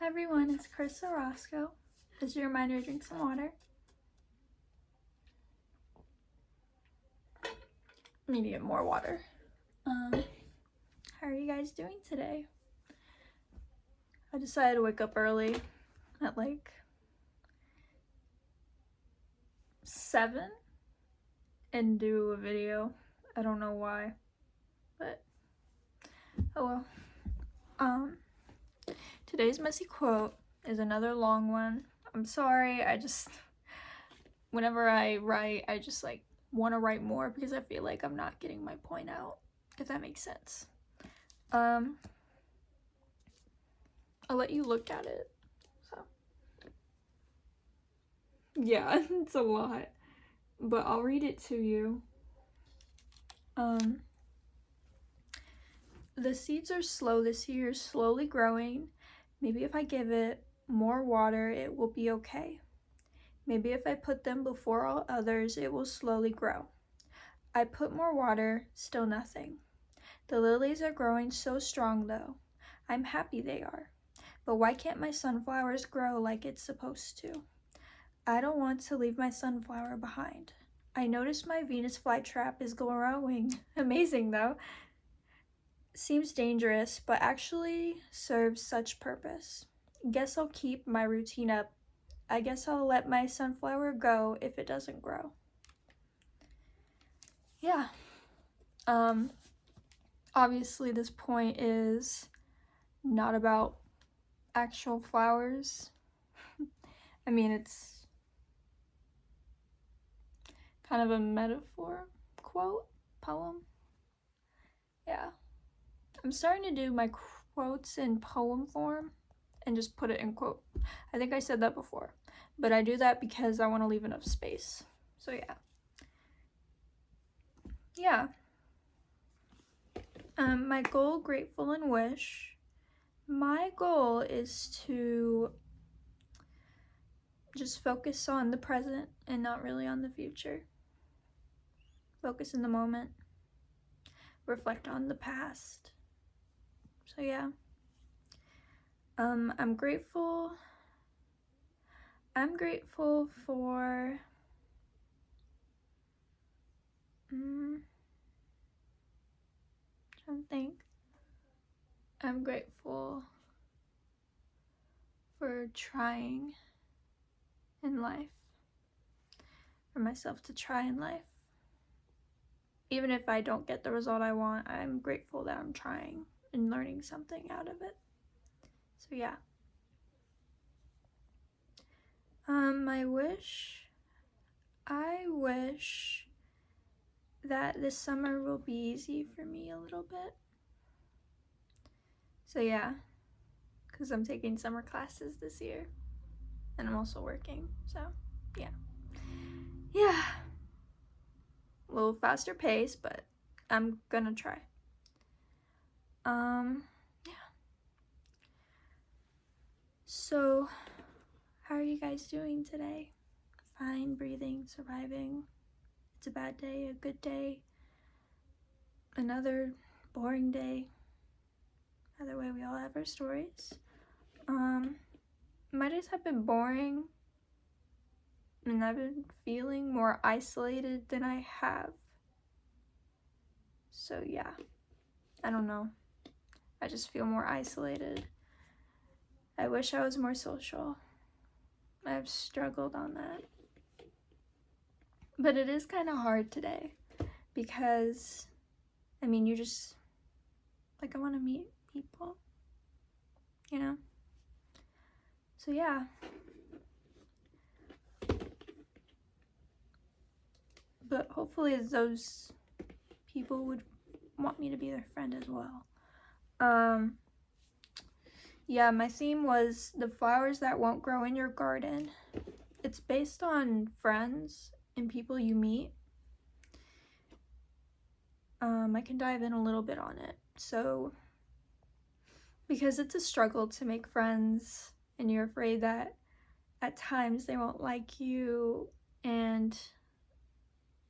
Hi everyone, it's Carissa Roscoe. As a reminder, drink some water. I need to get more water. How are you guys doing today? I decided to wake up early at like 7 and do a video. I don't know why, but oh well. Today's messy quote is another long one. I'm sorry, whenever I write, I just like want to write more because I feel like I'm not getting my point out, if that makes sense. I'll let you look at it. So yeah, it's a lot, but I'll read it to you. The seeds are slow this year, slowly growing. Maybe if I give it more water, it will be okay. Maybe if I put them before all others, it will slowly grow. I put more water, still nothing. The lilies are growing so strong though. I'm happy they are. But why can't my sunflowers grow like it's supposed to? I don't want to leave my sunflower behind. I noticed my Venus flytrap is growing. Amazing though. Seems dangerous, but actually serves such purpose. Guess I'll keep my routine up. I guess I'll let my sunflower go if it doesn't grow. Yeah. Obviously this point is not about actual flowers. I mean, it's kind of a metaphor quote, poem. Yeah. I'm starting to do my quotes in poem form and just put it in quote. I think I said that before, but I do that because I want to leave enough space. So yeah. Yeah. My goal, grateful, and wish. My goal is to just focus on the present and not really on the future. Focus in the moment. Reflect on the past. So yeah. I'm grateful for trying to think. I'm grateful for trying in life. For myself to try in life. Even if I don't get the result I want, I'm grateful that I'm trying and learning something out of it. So yeah. I wish that this summer will be easy for me a little bit. So yeah, because I'm taking summer classes this year and I'm also working, so yeah. A little faster pace, but I'm gonna try. Yeah. So how are you guys doing today? Fine, breathing, surviving. It's a bad day, a good day, another boring day. Either way, we all have our stories. My days have been boring, and I've been feeling more isolated than I have. So yeah, I don't know. I just feel more isolated. I wish I was more social. I've struggled on that. But it is kind of hard today because, I mean, you just, like, I want to meet people, you know? So yeah. But hopefully those people would want me to be their friend as well. Yeah, my theme was the flowers that won't grow in your garden. It's based on friends and people you meet. I can dive in a little bit on it. So, because it's a struggle to make friends and you're afraid that at times they won't like you, and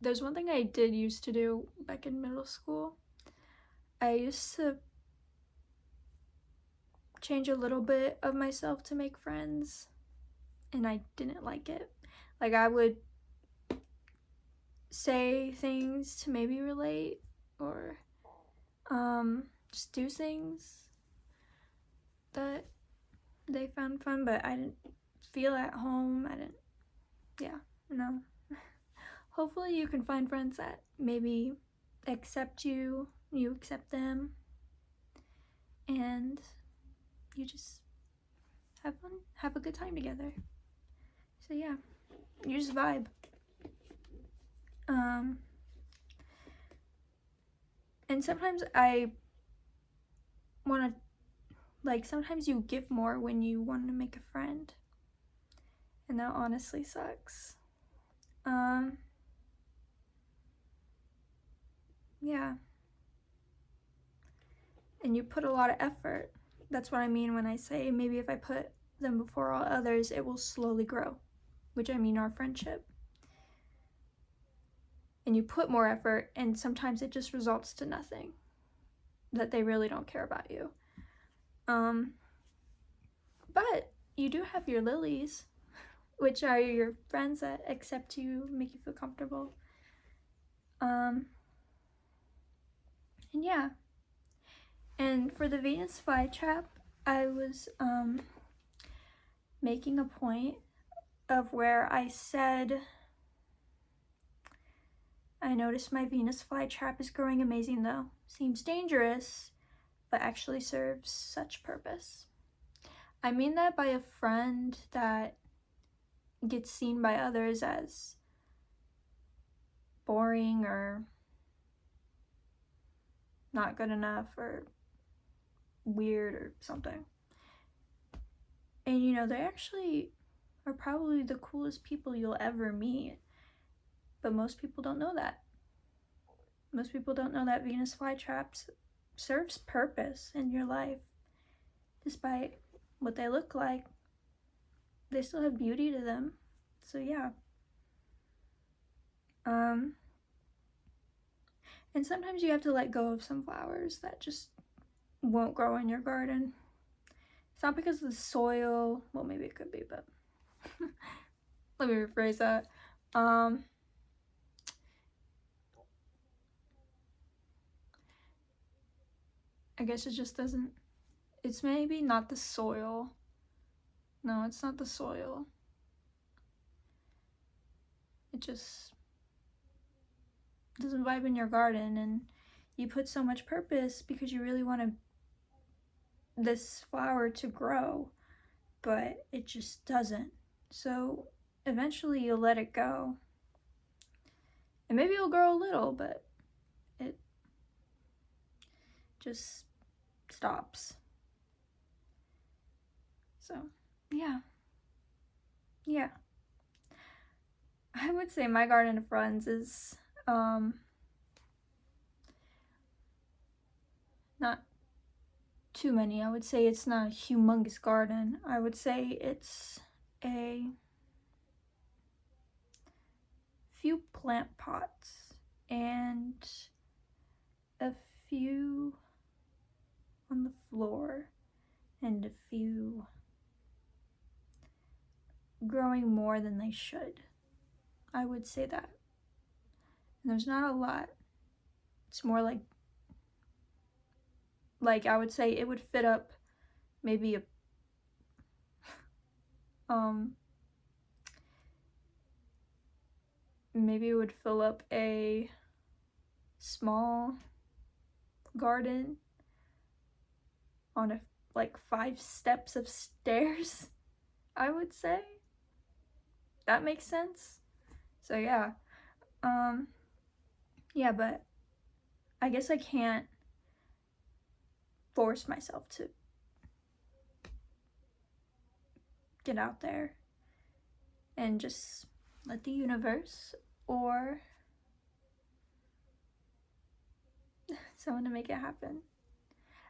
there's one thing I did used to do back in middle school. I used to change a little bit of myself to make friends, and I didn't like it. Like, I would say things to maybe relate, or just do things that they found fun, but I didn't feel at home. No. Hopefully you can find friends that maybe accept you, you accept them, and you just have fun, have a good time together. So yeah, you just vibe. And sometimes I want to, like, sometimes you give more when you want to make a friend, and that honestly sucks. Yeah. And you put a lot of effort. That's what I mean when I say maybe if I put them before all others, it will slowly grow, which I mean our friendship. And you put more effort, and sometimes it just results to nothing, that they really don't care about you. But you do have your lilies, which are your friends that accept you, make you feel comfortable. And yeah. And for the Venus flytrap, I was making a point of where I said, I noticed my Venus flytrap is growing amazing though. Seems dangerous, but actually serves such purpose. I mean that by a friend that gets seen by others as boring or not good enough or weird or something. And you know, they actually are probably the coolest people you'll ever meet. But most people don't know that. Most people don't know that Venus flytraps serves purpose in your life. Despite what they look like, they still have beauty to them. So yeah. And sometimes you have to let go of some flowers that just won't grow in your garden. It's not because of the soil. Well, maybe it could be, but let me rephrase that. I guess it just doesn't, it's maybe not the soil. No, it's not the soil. It just doesn't vibe in your garden, and you put so much purpose because you really want this flower to grow, but it just doesn't. So eventually you'll let it go. And maybe it'll grow a little, but it just stops. So, yeah. Yeah. I would say my garden of friends is not too many. I would say it's not a humongous garden. I would say it's a few plant pots and a few on the floor and a few growing more than they should. I would say that. And there's not a lot. It's more like I would say it would fit up maybe maybe it would fill up a small garden on like 5 steps of stairs, I would say. That makes sense. So yeah. Yeah, but I guess I can't force myself to get out there and just let the universe or someone to make it happen.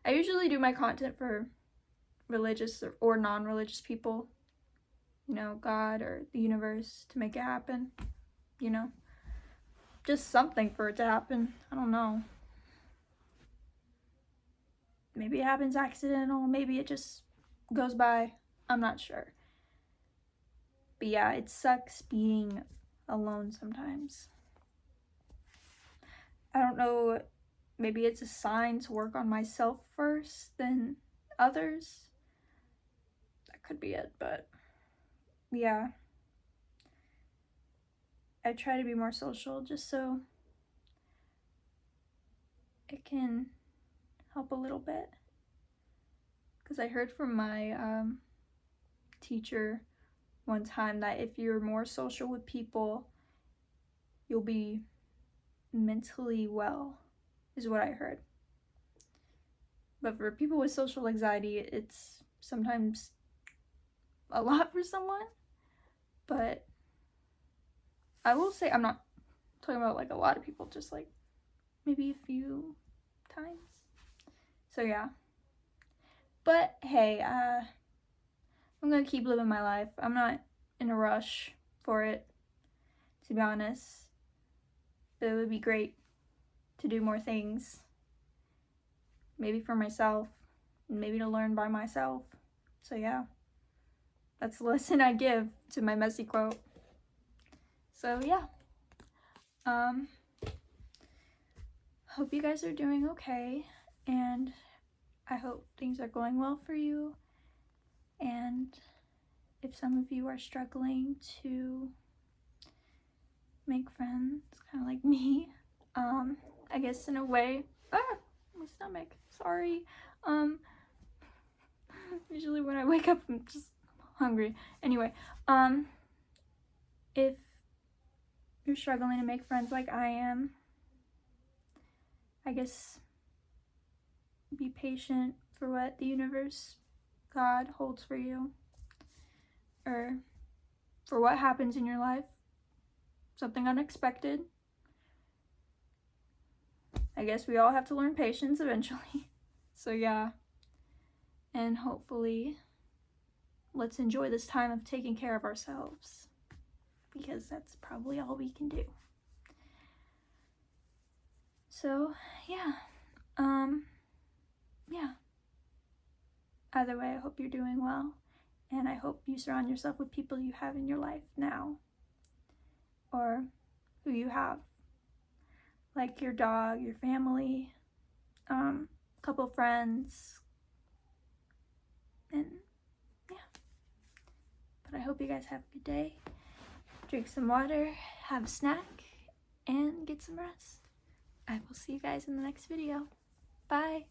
I usually do my content for religious or non-religious people, you know, God or the universe to make it happen, you know, just something for it to happen. I don't know. maybe it happens accidental, maybe it just goes by. I'm not sure. But yeah, it sucks being alone sometimes. I don't know, maybe it's a sign to work on myself first, then others. That could be it, but yeah. I try to be more social just so it can help a little bit. Because I heard from my teacher one time that if you're more social with people, you'll be mentally well, is what I heard. But for people with social anxiety, it's sometimes a lot for someone. But I will say, I'm not talking about like a lot of people, just like maybe a few times. So yeah. But hey, I'm gonna keep living my life. I'm not in a rush for it, to be honest. But it would be great to do more things. Maybe for myself, maybe to learn by myself. So yeah, that's the lesson I give to my messy quote. So yeah, hope you guys are doing okay, and I hope things are going well for you. And if some of you are struggling to make friends, kind of like me, I guess in a way, my stomach, sorry. Usually when I wake up, I'm just hungry. Anyway, if you're struggling to make friends like I am, I guess be patient for what the universe, God, holds for you, or for what happens in your life, something unexpected. I guess we all have to learn patience eventually. So yeah, and hopefully let's enjoy this time of taking care of ourselves, because that's probably all we can do. So yeah, yeah. Either way, I hope you're doing well, and I hope you surround yourself with people you have in your life now, or who you have, like your dog, your family, a couple friends, and yeah. But I hope you guys have a good day. Drink some water, have a snack, and get some rest. I will see you guys in the next video. Bye!